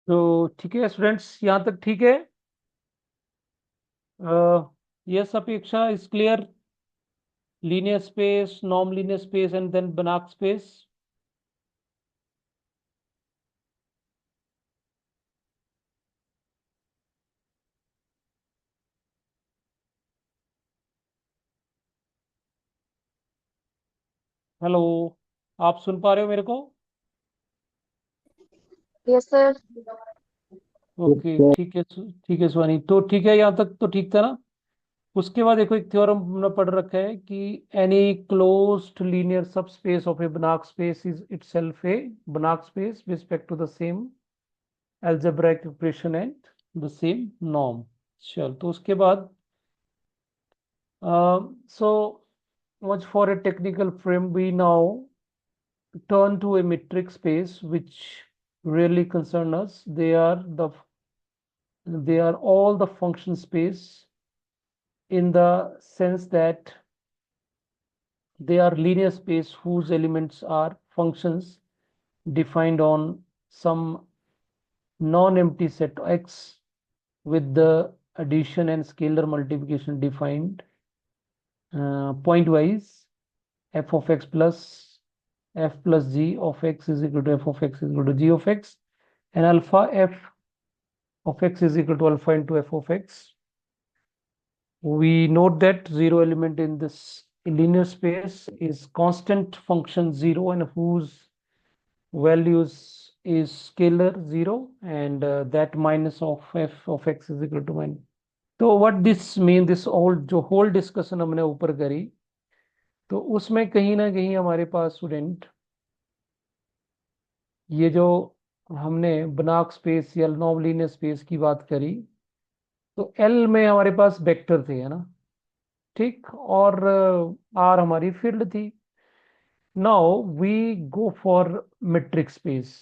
तो ठीक है स्टूडेंट्स, यहाँ तक ठीक है। यस, अपेक्षा is clear. Linear space, non linear space and then Banach space. Hello, आप सुन पा रहे हो मेरे को? Yes sir. ओके, ठीक है ठीक है सुहानी, तो ठीक है, यहाँ तक तो ठीक था ना। उसके बाद देखो, एक थ्योरम हमने पढ़ रखा है कि any closed linear subspace of a Banach space is itself a Banach space with respect to the same algebraic equation and the same norm। चल, तो उसके बाद so much for a technical frame. We now turn to a metric space which really concern us. They are all the function space in the sense that they are linear space whose elements are functions defined on some non-empty set X with the addition and scalar multiplication defined pointwise. F of x plus f plus g of x is equal to f of x is equal to g of x, and alpha f of x is equal to alpha into f of x. We note that zero element in this linear space is constant function zero and whose values is scalar zero, and that minus of f of x is equal to minus. तो what this mean, this all जो whole discussion हमने ऊपर करी, तो उसमें कहीं ना कहीं हमारे पास स्टूडेंट ये जो हमने बनाक स्पेस या नॉन स्पेस की बात करी, तो एल में हमारे पास वेक्टर थे, है ना? ठीक, और आर हमारी फील्ड थी। Now we go for metric space.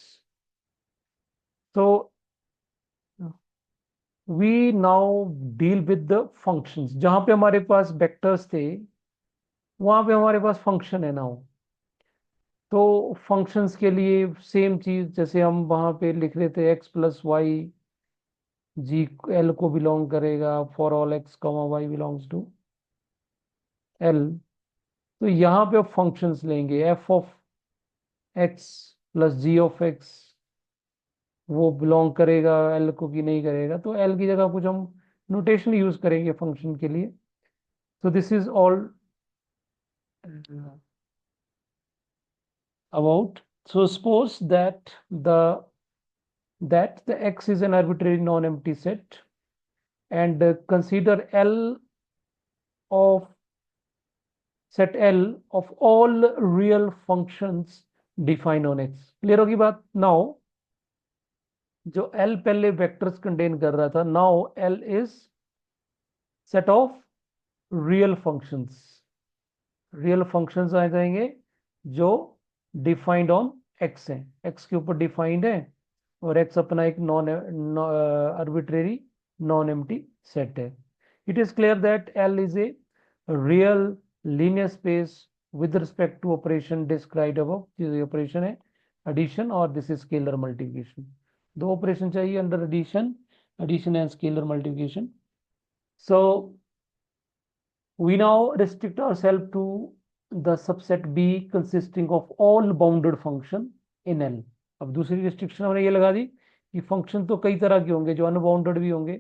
तो we now deal with the functions. जहां पे हमारे पास वेक्टर्स थे, वहां पे हमारे पास फंक्शन है नाउ। तो फंक्शंस के लिए सेम चीज, जैसे हम वहां पे लिख रहे थे x plus y g L को बिलोंग करेगा for all x comma y belongs to L. तो यहाँ पे आप फंक्शंस लेंगे, f of x plus g of x, वो बिलोंग करेगा एल को कि नहीं करेगा, तो एल की जगह कुछ हम नोटेशन यूज करेंगे फंक्शन के लिए। तो this is all about. So suppose the x is an arbitrary non-empty set, and consider L of set L of all real functions defined on x। Clear होगी बात? नाउ जो L पहले vectors contain कर रहा था, now L is set of real functions. Real functions आ जाएंगे जो डिफाइंड ऑन x है, x के ऊपर डिफाइंड है, और x अपना एक non arbitrary non empty set है। It is clear that L is a real linear space with respect to operation described above. ये ऑपरेशन है एडिशन, और दिस इज स्केलर मल्टीप्लिकेशन। दो ऑपरेशन चाहिए under addition, addition and scalar multiplication. So we now restrict ourselves to the subset B consisting of all bounded function in L। अब दूसरी restriction हमने ये लगा दी कि फंक्शन तो कई तरह के होंगे, जो अनबाउंडेड भी होंगे,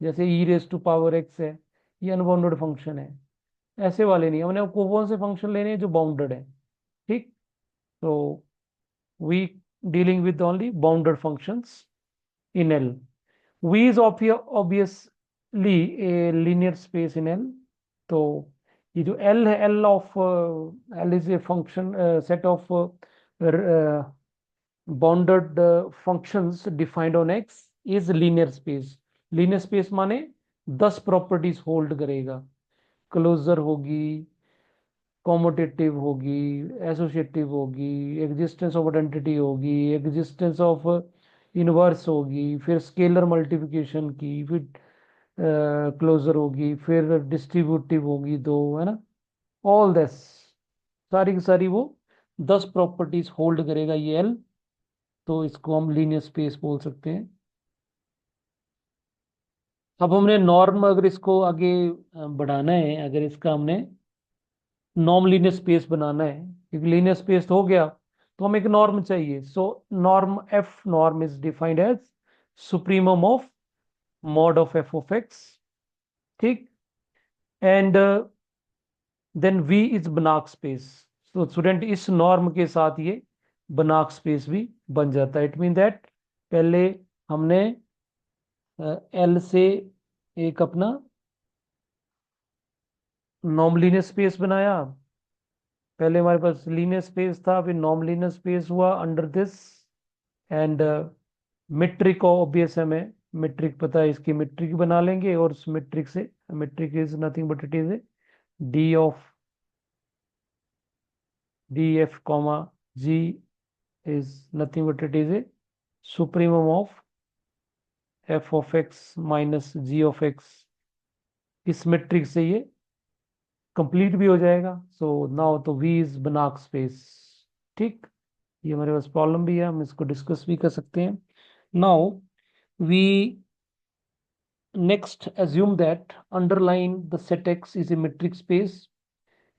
जैसे ई रेस टू पावर एक्स है, ये अनबाउंडेड फंक्शन है। ऐसे वाले नहीं, हमने कौन से फंक्शन लेने हैं जो बाउंडेड है। ठीक, तो we dealing with only bounded functions in L। V is obviously a linear space in L। तो ये जो L है, L of L is a function set of bounded functions defined on X is linear space। linear space माने 10 properties hold करेगा। Closure होगी, commutative होगी, associative होगी, existence of identity होगी, एग्जिस्टेंस ऑफ इनवर्स होगी, फिर स्केलर मल्टीप्लिकेशन की, फिर क्लोजर होगी, फिर डिस्ट्रीब्यूटिव होगी दो, है ना? ऑल दिस, सारी की सारी वो 10 प्रॉपर्टीज होल्ड करेगा ये एल। तो इसको हम लीनियर स्पेस बोल सकते हैं। अब हमने नॉर्म, अगर इसको आगे बढ़ाना है, अगर इसका हमने नॉर्म लीनियर स्पेस बनाना है, क्योंकि लीनियर स्पेस हो गया तो हमें एक नॉर्म चाहिए। So norm, F norm is defined as supremum of mod of F of X. ठीक। And then we is Banach space. तो स्टूडेंट, इस नॉर्म के साथ ये बनाक स्पेस भी बन जाता है। इट मीन दैट पहले हमने एल से एक अपना नॉर्म लीनियर स्पेस बनाया। पहले हमारे पास लीनियर स्पेस था, फिर नॉर्म लीनियर स्पेस हुआ under this. And metric obvious है, हमें मीट्रिक पता है, इसकी मीट्रिक बना लेंगे। और उस मीट्रिक से, metric is nothing but it is d of d f comma g is nothing but it is a supremum of f of x minus g of x। इस मेट्रिक से ये कंप्लीट भी हो जाएगा। सो नाउ तो v is Banach space. ठीक। ये हमारे पास प्रॉब्लम भी है, हम इसको डिस्कस भी कर सकते हैं। Now we next assume that underline the set x is a metric space,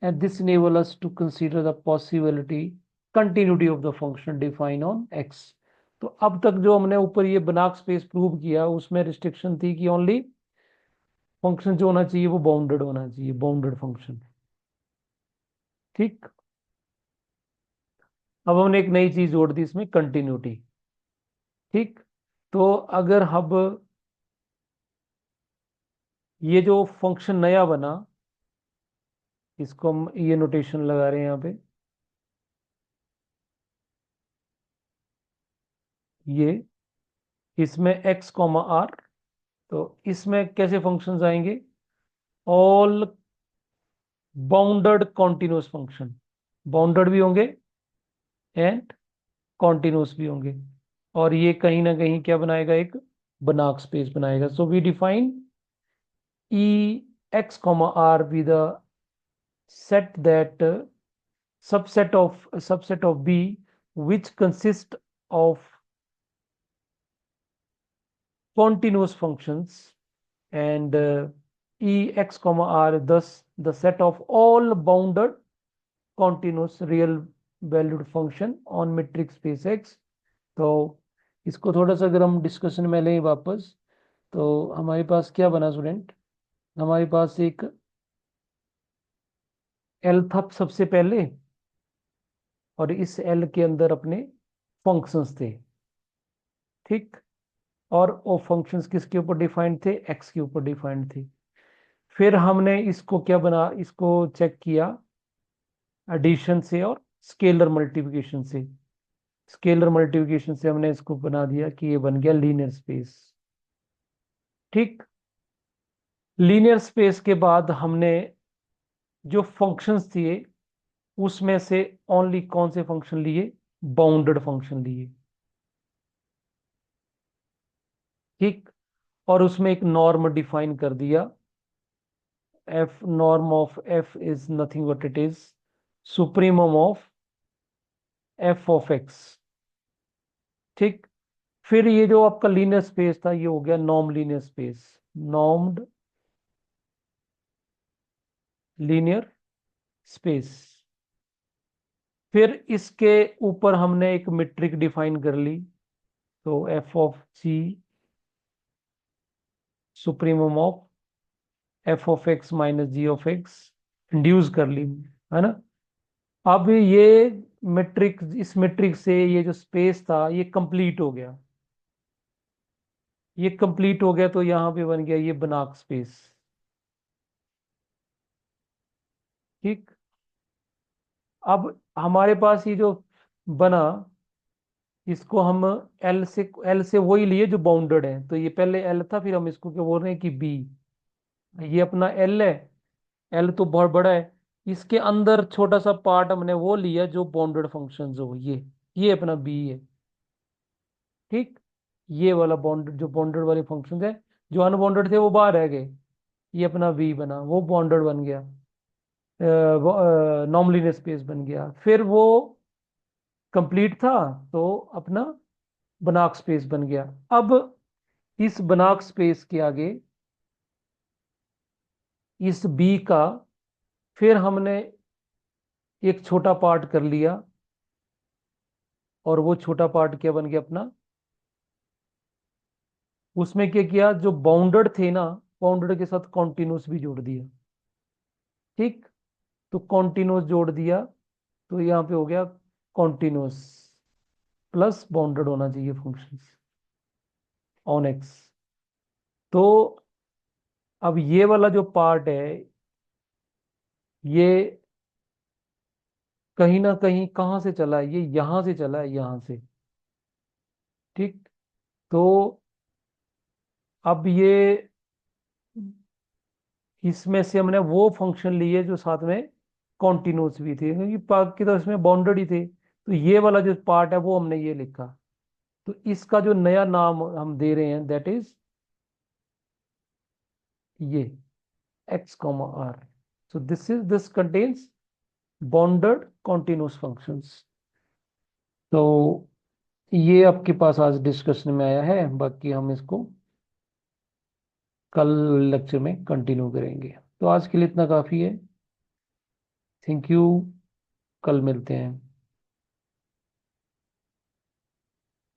and this enable us to consider the possibility continuity of the function defined on x। तो अब तक जो हमने ऊपर ये बनाक स्पेस प्रूव किया, उसमें रिस्ट्रिक्शन थी कि ओनली फंक्शन जो होना चाहिए वो बाउंडेड होना चाहिए, बाउंडेड फंक्शन। ठीक। अब हमने एक नई चीज जोड़ दी इसमें, कंटिन्यूटी। ठीक। तो अगर हम ये जो फंक्शन नया बना, इसको हम ये नोटेशन लगा रहे हैं यहाँ पे, ये इसमें x कॉमा आर। तो इसमें कैसे फंक्शंस आएंगे? All bounded continuous function, bounded भी होंगे एंड कॉन्टिन्यूस भी होंगे। और ये कहीं ना कहीं क्या बनाएगा, एक बनाक स्पेस बनाएगा। So we define e x comma r with the set that subset of b which consist of continuous functions, and e x comma r thus the set of all bounded continuous real valued function on metric space x। तो इसको थोड़ा सा अगर हम discussion में लें वापस, तो हमारे पास क्या बना स्टूडेंट? हमारे पास एक एल था सबसे पहले, और इस एल के अंदर अपने फंक्शंस थे। ठीक। और वो फंक्शंस किसके ऊपर डिफाइंड थे? एक्स के ऊपर डिफाइंड थे। फिर हमने इसको क्या बना, इसको चेक किया एडिशन से और स्केलर मल्टीप्लिकेशन से। स्केलर मल्टीप्लिकेशन से हमने इसको बना दिया कि ये बन गया लीनियर स्पेस। ठीक। लीनियर स्पेस के बाद हमने जो फंक्शंस थे उसमें से ओनली कौन से फंक्शन लिए? बाउंडेड फंक्शन लिए। ठीक। और उसमें एक नॉर्म डिफाइन कर दिया, F norm of F is nothing but it is supremum of F of X. ठीक। फिर ये जो आपका लीनियर स्पेस था, ये हो गया norm linear space, normed linear space. फिर इसके ऊपर हमने एक मीट्रिक डिफाइन कर ली, तो f of g supremum of F of x minus g of x induce कर ली, है ना। अब ये मीट्रिक, इस मीट्रिक से ये जो स्पेस था ये कंप्लीट हो गया। ये कंप्लीट हो गया तो यहां पे बन गया ये बनाक स्पेस। ठीक। अब हमारे पास ये जो बना, इसको हम एल से वही लिए जो बाउंडेड है। तो ये पहले एल था, फिर हम इसको क्या बोल रहे हैं कि बी। ये अपना एल है, एल तो बहुत बड़ा है, इसके अंदर छोटा सा पार्ट हमने वो लिया जो बाउंडेड फंक्शंस हो, ये अपना बी है। ठीक। ये वाला बाउंडेड, जो बाउंडेड वाले फंक्शंस है, जो अनबाउंडेड थे वो बाहर रह गए, ये अपना वी बना, वो बाउंडेड बन गया, नॉर्मली स्पेस बन गया। फिर वो कंप्लीट था तो अपना बनाक स्पेस बन गया। अब इस बनाक स्पेस के आगे इस बी का फिर हमने एक छोटा पार्ट कर लिया, और वो छोटा पार्ट क्या बन गया अपना, उसमें क्या किया, जो बाउंडेड थे ना, बाउंडेड के साथ कॉन्टिन्यूस भी जोड़ दिया। ठीक, तो कॉन्टिन्यूस जोड़ दिया, तो यहाँ पे हो गया कॉन्टिन्यूस प्लस बाउंडेड होना चाहिए फंक्शंस ऑन एक्स। तो अब ये वाला जो पार्ट है, ये कहीं ना कहीं कहाँ से चला है, ये यहां से चला है, यहां से। ठीक, तो अब ये इसमें से हमने वो फंक्शन लिए जो साथ में कॉन्टिन्यूस भी थे, क्योंकि बाकी तो इसमें बाउंडेड ही थे। तो ये वाला जो पार्ट है वो हमने ये लिखा। तो इसका जो नया नाम हम दे रहे हैं, दैट इज ये x comma r. So this contains bounded continuous functions. तो ये आपके पास आज डिस्कशन में आया है, बाकी हम इसको कल लेक्चर में कंटिन्यू करेंगे। तो आज के लिए इतना काफी है। थैंक यू, कल मिलते हैं।